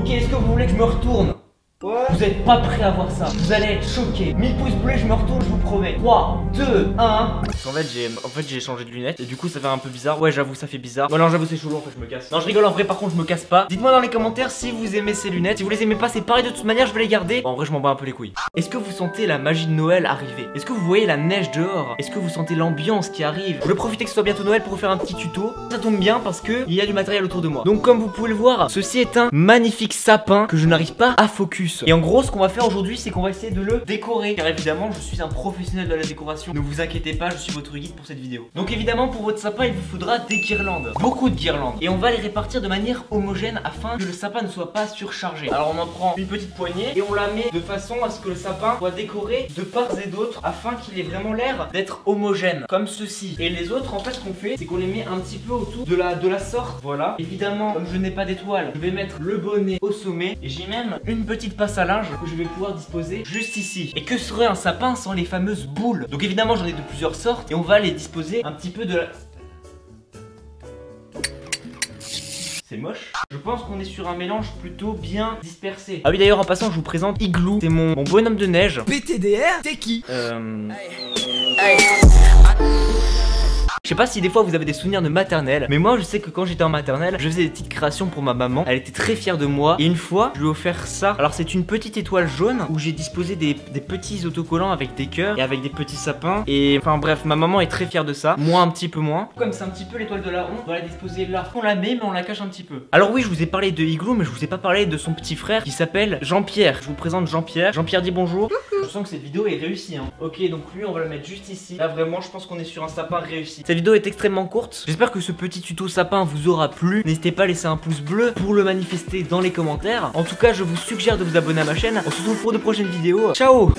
Ok, est-ce que vous voulez que je me retourne? Vous êtes pas prêts à voir ça. Vous allez être choqués. 1000 pouces bleus, je me retourne, je vous promets. 3, 2, 1. En fait, j'ai changé de lunettes et du coup, ça fait un peu bizarre. Ouais, j'avoue, ça fait bizarre. Bon, non, j'avoue, c'est chelou. En fait, je me casse. Non, je rigole. En vrai, par contre, je me casse pas. Dites-moi dans les commentaires si vous aimez ces lunettes. Si vous les aimez pas, c'est pareil. De toute manière, je vais les garder. Bon, en vrai, je m'en bats un peu les couilles. Est-ce que vous sentez la magie de Noël arriver? Est-ce que vous voyez la neige dehors? Est-ce que vous sentez l'ambiance qui arrive? Je vais profiter que ce soit bientôt Noël pour vous faire un petit tuto. Ça tombe bien parce que il y a du matériel autour de moi. Donc, comme vous pouvez le voir, ceci est un magnifique sapin que je n'arrive pas à focus. Et en gros, ce qu'on va faire aujourd'hui, c'est qu'on va essayer de le décorer. Car évidemment, je suis un professionnel de la décoration. Ne vous inquiétez pas, je suis votre guide pour cette vidéo. Donc évidemment, pour votre sapin, il vous faudra des guirlandes. Beaucoup de guirlandes. Et on va les répartir de manière homogène afin que le sapin ne soit pas surchargé. Alors on en prend une petite poignée et on la met de façon à ce que le sapin soit décoré de part et d'autre afin qu'il ait vraiment l'air d'être homogène. Comme ceci. Et les autres, en fait, ce qu'on fait, c'est qu'on les met un petit peu autour de la sorte. Voilà. Évidemment, comme je n'ai pas d'étoile, je vais mettre le bonnet au sommet. Et j'ai même une petite passe à linge que je vais pouvoir disposer juste ici. Et que serait un sapin sans les fameuses boules? Donc évidemment j'en ai de plusieurs sortes et on va les disposer un petit peu de la... C'est moche. Je pense qu'on est sur un mélange plutôt bien dispersé. Ah oui, d'ailleurs, en passant, je vous présente Igloo. C'est mon bonhomme de neige. PTDR, t'es qui? Je sais pas si des fois vous avez des souvenirs de maternelle, mais moi je sais que quand j'étais en maternelle, je faisais des petites créations pour ma maman. Elle était très fière de moi. Et une fois, je lui ai offert ça. Alors c'est une petite étoile jaune où j'ai disposé des petits autocollants avec des cœurs et avec des petits sapins. Et enfin bref, ma maman est très fière de ça. Moi un petit peu moins. Comme c'est un petit peu l'étoile de la honte, on va la disposer là. On la met mais on la cache un petit peu. Alors oui, je vous ai parlé de Igloo, mais je vous ai pas parlé de son petit frère qui s'appelle Jean-Pierre. Je vous présente Jean-Pierre. Jean-Pierre dit bonjour. Je sens que cette vidéo est réussie hein. Ok, donc lui on va le mettre juste ici. Là vraiment, je pense qu'on est sur un sapin réussi. Cette vidéo est extrêmement courte. J'espère que ce petit tuto sapin vous aura plu. N'hésitez pas à laisser un pouce bleu pour le manifester dans les commentaires. En tout cas, je vous suggère de vous abonner à ma chaîne. On se retrouve pour de prochaines vidéos. Ciao!